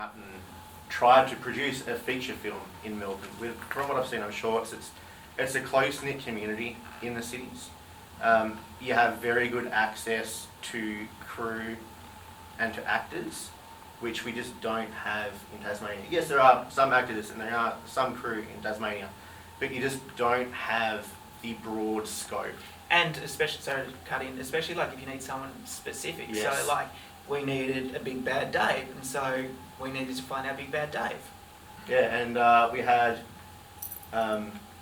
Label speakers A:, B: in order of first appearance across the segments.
A: and tried to produce a feature film in Melbourne. From what I've seen on shorts, it's a close-knit community in the cities. You have very good access to crew and to actors, which we just don't have in Tasmania. Yes, there are some actors and there are some crew in Tasmania, but you just don't have the broad scope.
B: And especially, sorry to cut in, especially like if you need someone specific.
A: Yes.
B: So like we needed a big bad Dave, and so we needed to find our big bad Dave.
A: Yeah, and we had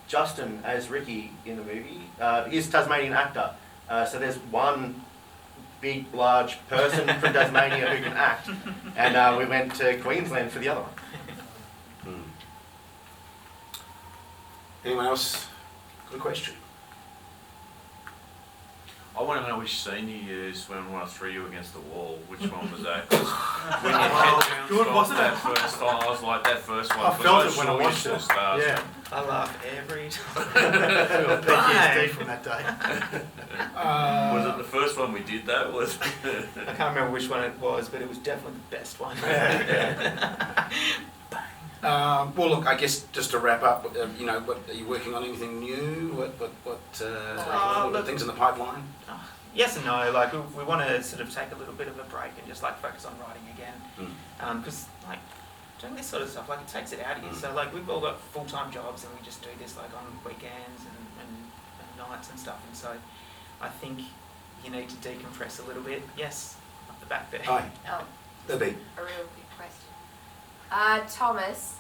A: Justin as Ricky in the movie. He's a Tasmanian actor, so there's one big, large person from Tasmania who can act, and we went to Queensland for the other one.
C: Anyone else got a question?
D: I want to know which scene you used when I threw you against the wall. Which one was that? 'Cause when your head bounced
E: Good,
D: off
E: wasn't
D: that
E: it?
D: first time, I was like, that first one.
E: I
D: 'cause
E: felt
D: was
E: it when I
D: sure you
E: watched
D: should have
E: it.
D: started.
E: Yeah.
B: I laugh every time.
E: PTSD from that day.
D: Was it the first one we did though? Was
B: I can't remember which one it was, but it was definitely the best one.
C: Well, look, I guess just to wrap up, what are you working on? Anything new? What
B: look,
C: things in the pipeline?
B: Yes and no. Like we want to sort of take a little bit of a break and just like focus on writing again, because like doing this sort of stuff, like it takes it out of you. So like we've all got full-time jobs and we just do this like on weekends and nights and stuff. And so I think you need to decompress a little bit. Yes, up the back there.
C: Hi.
F: Oh,
C: Libby.
F: a real big question. Thomas,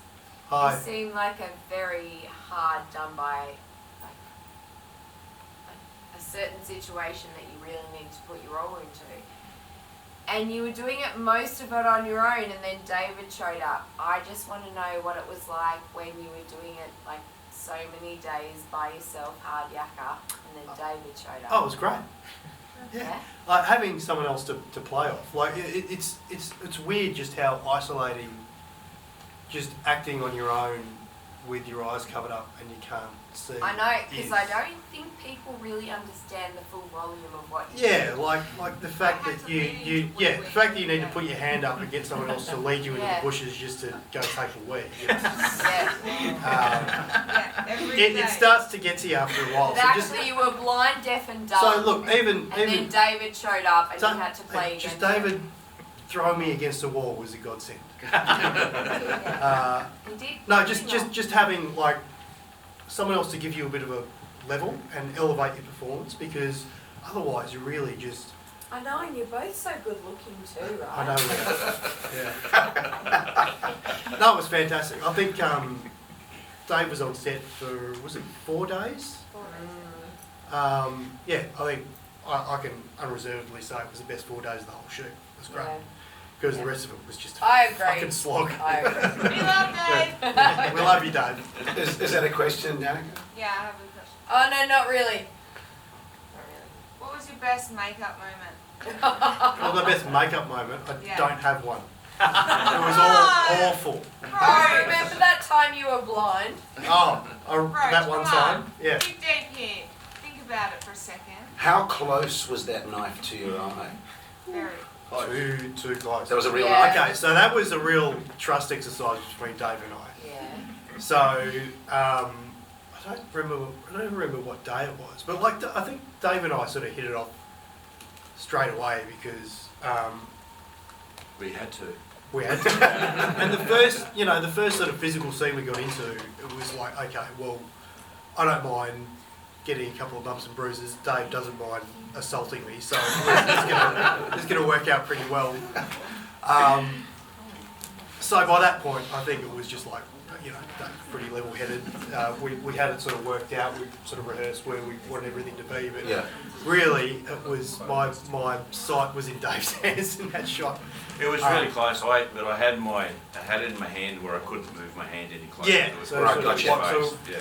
E: Hi.
F: you seem like a very hard done by a certain situation that you really need to put your all into. And you were doing it most of it on your own, and then David showed up. I just want to know what it was like when you were doing it like so many days by yourself, hard yakka, and then David showed up.
E: Oh, it was great. Yeah.
F: Yeah?
E: Like having someone else to play off. Like it's weird just how isolating just acting on your own with your eyes covered up and you can't see.
F: I know, because
E: is.
F: I don't think people really understand the full volume of what you
E: Yeah,
F: do.
E: like the fact
F: I had
E: that
F: to
E: you
F: lead
E: yeah,
F: when
E: the fact that you
F: we
E: need to
F: went.
E: put your hand up and get someone else to lead you into
F: Yeah.
E: the bushes just to go take a wee. You know?
F: Yeah.
G: Yeah, every day.
E: It starts to get to you after a while.
F: But actually, you were blind, deaf, and dumb.
E: So look, even
F: and then David showed up, and
E: so-
F: you had to play against
E: just
F: him.
E: David throwing me against the wall was a godsend.
F: Yeah. He did.
E: No,
F: pretty well.
E: just having like someone else to give you a bit of a level and elevate your performance, because otherwise you really just.
F: I know, and you're both so good looking too, right?
E: I know. Yeah. No, it was fantastic. I think Dave was on set for, was it 4 days? Yeah, I think I can unreservedly say it was the best 4 days of the whole shoot. It was great.
F: Yeah.
E: Because the rest of it was just a
F: I agree.
E: fucking slog.
F: I agree.
G: We love Dave.
E: We love you, Dave.
C: Is that a question, Danica?
G: Yeah, I have a question.
F: Oh no, not really.
G: What was your best makeup moment?
E: Well, the best makeup moment, I
G: Yeah.
E: don't have one. It was all awful.
F: Oh, remember that time you were blind?
E: Oh,
G: Roach,
E: that one
G: come
E: time?
G: on.
E: Yeah.
G: Dig deep here. Think about it for a second.
C: How close was that knife to your eye?
G: Very.
E: Too close.
C: That was a real
F: Yeah.
C: knife.
E: Okay, so that was a real trust exercise between Dave and I.
F: Yeah.
E: So, I don't remember what day it was, but like I think Dave and I sort of hit it off straight away because
D: we had to.
E: we had to. And the first sort of physical scene we got into, it was like, okay, well, I don't mind getting a couple of bumps and bruises. Dave doesn't mind assaulting me, so it's going to work out pretty well. So by that point, I think it was just like, Dave's pretty level-headed. We had it sort of worked out. We sort of rehearsed where we wanted everything to be, but
C: Yeah.
E: really, it was my sight was in Dave's hands in that shot.
D: It was really close. But I had it in my hand where I couldn't move my hand any closer.
E: Yeah,
D: It was
E: so,
C: Right,
E: sort
C: gotcha.
E: of, so
D: Yeah.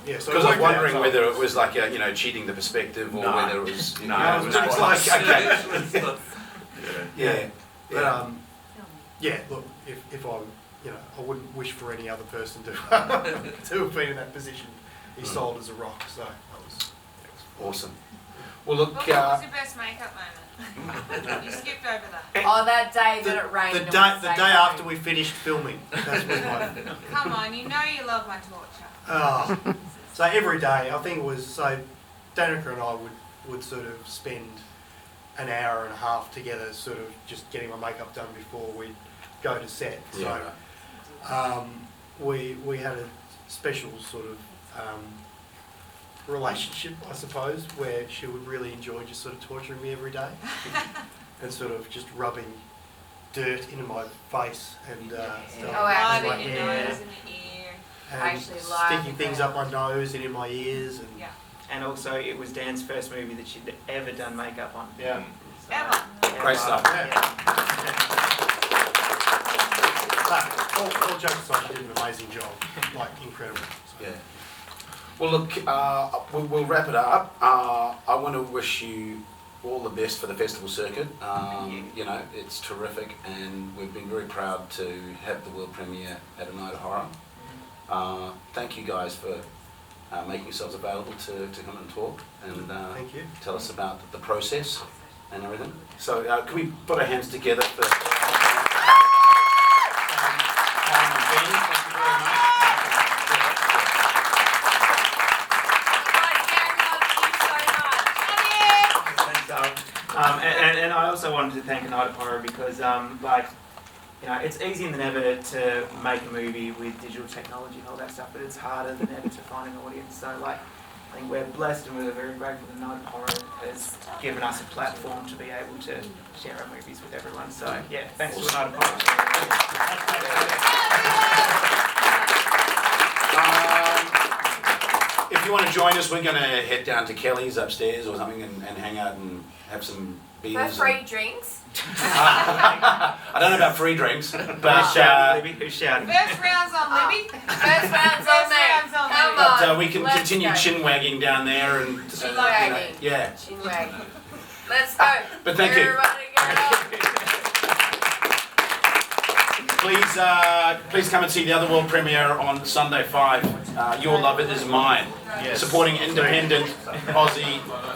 E: yeah. So
C: Because I was
E: it worked out,
C: wondering
E: so-
C: whether it was like cheating the perspective or
D: No.
C: whether it was.
D: No, it was
E: no,
D: quite
E: like,
D: close.
C: okay.
D: It was-
C: Yeah.
E: But yeah. Look, if I, I wouldn't wish for any other person to to have been in that position. He sold as a rock, so that was
C: Awesome. Well, look,
G: What was your best makeup moment? You skipped over that.
F: Oh, that day that it rained.
E: The
F: and we
E: day
F: stayed
E: after
F: home.
E: we finished filming. That's when
G: Come on, you know you love my torture.
E: so every day, I think it was, so Danica and I would sort of spend an hour and a half together sort of just getting my makeup done before we'd go to set. So we had a special sort of relationship, I suppose, where she would really enjoy just sort of torturing me every day and sort of just rubbing dirt into my face and stuff.
F: Oh,
G: Blood
F: actually,
G: in your
E: hair.
G: nose and your ear.
E: And
F: Actually like
E: sticking things
F: that.
E: up my nose and in my ears and
G: Yeah.
B: And also, it was Dan's first movie that she'd ever done makeup on.
A: Yeah.
B: So,
G: Ever.
C: Great stuff.
E: But all jokes aside, she did an amazing job, like incredible. So.
C: Yeah. Well, look, we'll wrap it up. I want to wish you all the best for the festival circuit. You know, it's terrific, and we've been very proud to have the world premiere at A Night of Horror. Thank you guys for making yourselves available to come and talk and
E: Thank you.
C: tell us about the process and everything. So can we put our hands together for Ben? Thank you very much.
B: Thanks, Al. And I also wanted to thank A Night of Horror because, it's easier than ever to make a movie with digital technology and all that stuff, but it's harder than ever to find an audience. So, I think we're blessed and we're very grateful that A Night of Horror has given us a platform to be able to share our movies with everyone. So, yeah, thanks to A Night of Horror.
C: If you want to join us, we're going to head down to Kelly's upstairs or something and hang out and have some beers.
F: For free drinks.
C: I don't know about free drinks,
B: Who's
C: but
B: shouting, Libby? Who's shouting?
G: First round's on Libby.
F: First round's on me.
G: First round's on
F: Come
G: me.
F: on.
C: we can
F: let's
C: continue
F: go.
C: chin wagging down there and
F: Chin wagging.
C: yeah.
F: Chin wagging. Let's go.
C: But thank you.
F: Everybody go.
C: Please come and see the other world premiere on Sunday 5. Your Love It Is Mine.
A: Yes.
C: Supporting independent Aussie